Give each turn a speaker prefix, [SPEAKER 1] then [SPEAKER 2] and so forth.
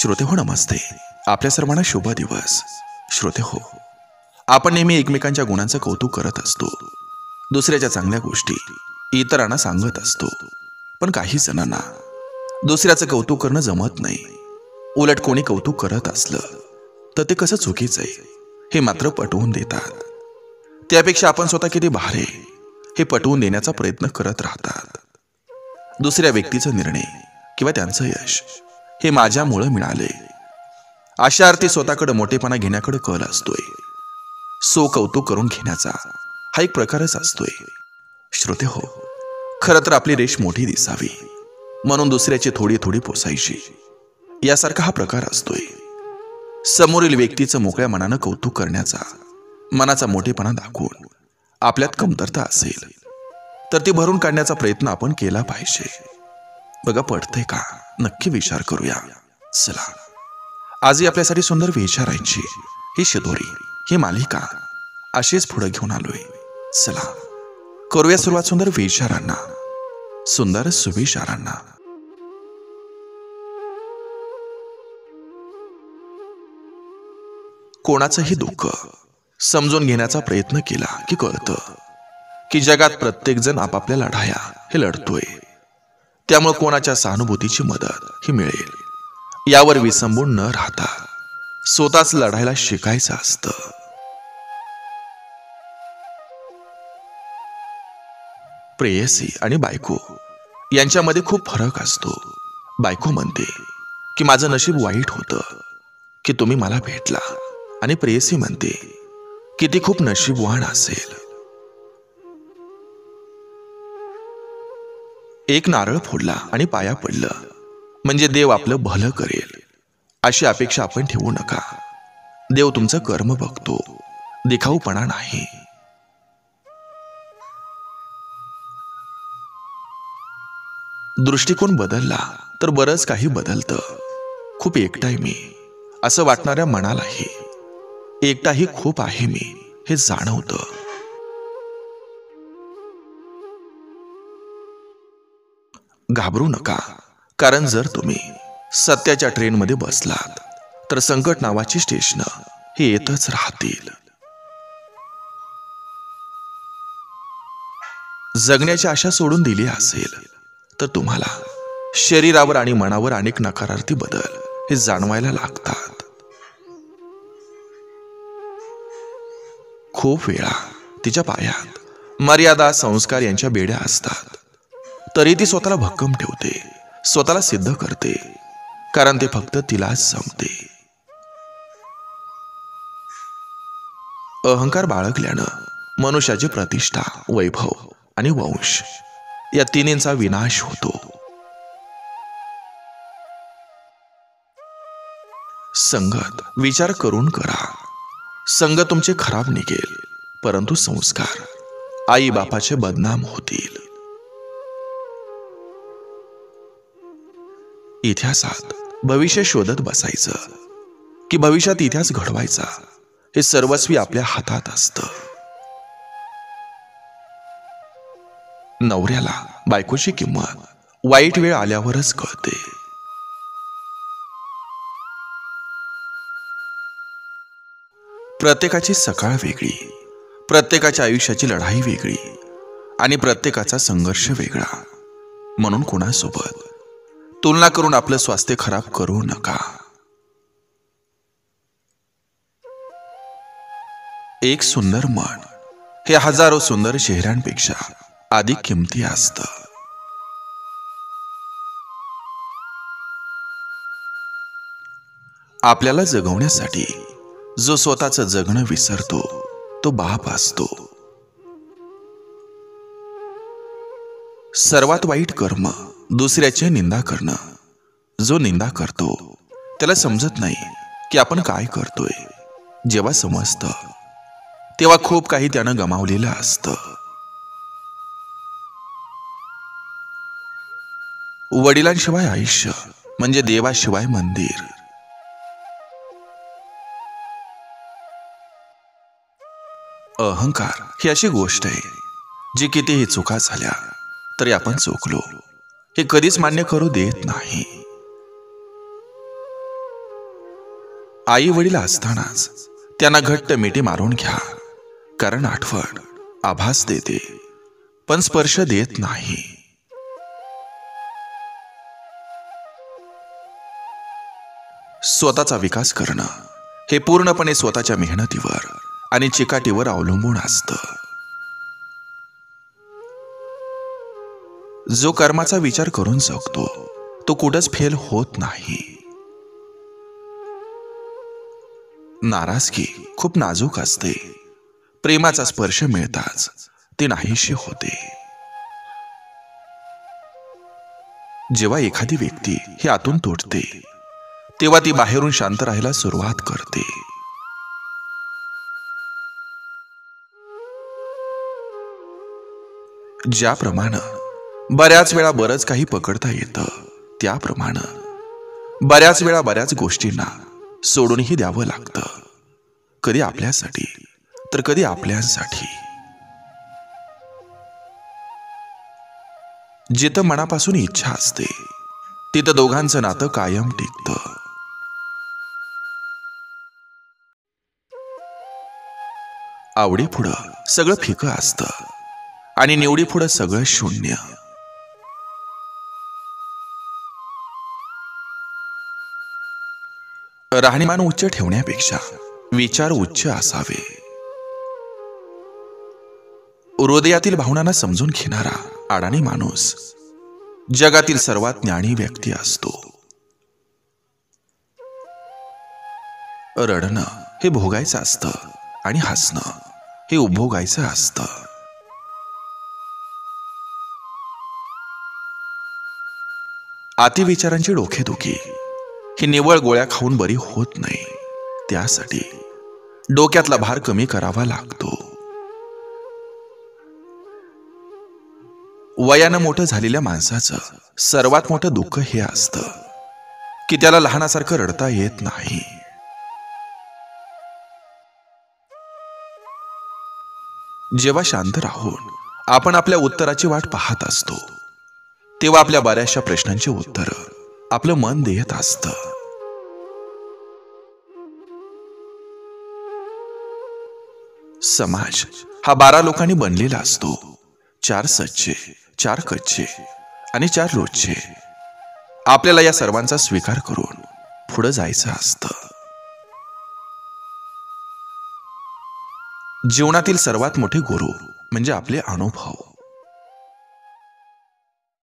[SPEAKER 1] श्रोते हो नमस्ते. आपल्या सर्वांना शुभ दिवस. श्रोते हो, आपण नेहमी एकमेकांच्या गुणांचं कौतुक करत असतो, दुसऱ्याच्या चांगल्या गोष्टी इतरांना सांगत असतो. पण काही जणांना दुसऱ्याचं कौतुक करणं जमत नाही. उलट कोणी कौतुक करत असलं तर ते कसं चुकीचं आहे हे मात्र पटवून देतात. त्यापेक्षा आपण स्वतः किती भारी हे पटवून देण्याचा प्रयत्न करत राहतात. दुसऱ्या व्यक्तीचा निर्णय किंवा त्यांचं यश हे माझ्यामुळे मिळाले अशा अर्थी स्वतःकडे मोठेपणा घेण्याकडे कल असतोय. सो कौतुक करून घेण्याचा हा एक प्रकारच असतोय. श्रोते हो, खरं तर आपली रेष मोठी दिसावी म्हणून दुसऱ्याची थोडी थोडी पोसायची यासारखा हा प्रकार असतोय. समोरील व्यक्तीचं मोकळ्या मनानं कौतुक करण्याचा, मनाचा मोठेपणा दाखवून आपल्यात कमतरता असेल तर ती भरून काढण्याचा प्रयत्न आपण केला पाहिजे. बघा, पडतंय का? नक्की विचार करूया. चला, आजही आपल्यासाठी सुंदर विचारांची ही शिदोरी, ही मालिका अशीच पुढे घेऊन आलोय. चला करूया सुरुवात सुंदर विचारांना, सुंदर सुविचारांना. कोणाचंही दुःख समजून घेण्याचा प्रयत्न केला की कळतं की जगात प्रत्येक जण आपापल्या लढाया हे लढतोय. त्यामुळे कोणाच्या सहानुभूतीची मदत ही मिळेल यावर विसंबून न राहता स्वतःच लढायला शिकायचं असतं. प्रेयसी आणि बायको यांच्यामध्ये खूप फरक असतो. बायको म्हणते की माझं नशीब वाईट होतं की तुम्ही मला भेटला, आणि प्रेयसी म्हणते की ती खूप नशीबवान असेल. एक नारळ फोडला आणि पाया पडलं म्हणजे देव आपलं भलं करेल अशी अपेक्षा आपण ठेवू नका. देव तुमचं कर्म बघतो, दिखाऊपणा नाही. दृष्टिकोन बदलला तर बरंच काही बदलतं. खूप एकटाय मी असं वाटणाऱ्या मनालाही एकटाही खूप आहे मी हे जाणवतं. घाबरू नका, कारण जर तुम्ही सत्याच्या ट्रेनमध्ये बसलात तर संकट नावाची स्टेशनं हे येतच राहतील. जगण्याची आशा सोडून दिली असेल तर तुम्हाला शरीरावर आणि मनावर अनेक नकारार्थी बदल हे जाणवायला लागतात. खूप वेळा तिच्या पायात मर्यादा, संस्कार यांच्या बेड्या असतात, तरी ती स्वतःला भक्कम ठेवते, स्वतःला सिद्ध करते, कारण ते फक्त तिलाच जमते. अहंकार बाळगल्यानं मनुष्याची प्रतिष्ठा, वैभव आणि वंश या तिन्हींचा विनाश होतो. संगत विचार करून करा. संग तुमचे खराब निघेल, परंतु संस्कार आई बापाचे बदनाम होतील. इतिहासात भविष्य शोधत बसायचं की भविष्यात इतिहास घडवायचा हे सर्वस्वी आपल्या हातात असतं. नवऱ्याला बायकोची किंमत वाईट वेळ आल्यावरच कळते. प्रत्येकाची सकाळ वेगळी, प्रत्येकाच्या आयुष्याची लढाई वेगळी आणि प्रत्येकाचा संघर्ष वेगळा. म्हणून कोणासोबत तुलना करून आपलं स्वास्थ्य खराब करू नका. एक सुंदर मन हे हजारो सुंदर चेहऱ्यांपेक्षा अधिक किमती असतं. आपल्याला जगवण्यासाठी जो स्वतःचं जगणं विसरतो तो बाप असतो. सर्वात वाईट कर्म दुसऱ्याची निंदा करणं. जो निंदा करतो त्याला समजत नाही की आपण काय करतोय. जेव्हा समजतं तेव्हा खूप काही त्यानं गमावलेलं असतं. वडिलांशिवाय आयुष्य म्हणजे देवाशिवाय मंदिर. अहंकार ही अशी गोष्ट आहे जी कितीही चुका झाल्या तरी आपण चुकलो हे कधीच मान्य करू देत नाही. आई वडील असतानाच त्यांना घट्ट मिठी मारून घ्या, कारण आठवण आभास देते पण स्पर्श देत नाही. स्वतःचा विकास करणं हे पूर्णपणे स्वतःच्या मेहनतीवर आणि चिकाटीवर अवलंबून असतं. जो कर्माचा विचार करून जगतो तो कुठंच फेल होत नाही. नाराजगी खूप नाजूक असते, प्रेमाचा स्पर्श मिळताच ती नाहीशी होते. जेव्हा एखादी व्यक्ती ही आतून तुटते तेव्हा ती बाहेरून शांत राहायला सुरुवात करते. ज्याप्रमाणे बऱ्याच वेळा बरंच काही पकडता येतं, त्याप्रमाणे बऱ्याच वेळा बऱ्याच गोष्टींना सोडूनही द्यावं लागतं, कधी आपल्यासाठी तर कधी आपल्यांसाठी. जिथं मनापासून इच्छा असते तिथं दोघांचं नातं कायम टिकतं. आवडी पुढं सगळं फिकं असतं आणि निवडी पुढं सगळं शून्य. राहणीमान उच्च ठेवण्यापेक्षा विचार उच्च असावे. हृदयातील भावनांना समजून घेणारा अडाणी माणूस जगातील सर्वात ज्ञानी व्यक्ती असतो. रडणं हे भोगायचं असतं आणि हसणं हे उपभोगायचं असतं. अतिविचारांची डोकेदुखी ही निव्वळ गोळ्या खाऊन बरी होत नाही, त्यासाठी डोक्यातला भार कमी करावा लागतो. वयानं मोठं झालेल्या माणसाचं सर्वात मोठं दुःख हे असतं की त्याला लहानासारखं रडता येत नाही. जेव्हा शांत राहून आपण आपल्या उत्तराची वाट पाहत असतो तेव्हा आपल्या बऱ्याचशा प्रश्नांची उत्तर आपलं मन देत असतं. समाज हा 12 लोकांनी बनलेला असतो, 4 सच्चे, 4 कच्चे आणि 4 रोजचे. आपल्याला या सर्वांचा स्वीकार करून पुढे जायचं असतं. जीवनातील सर्वात मोठे गुरु म्हणजे आपले अनुभव.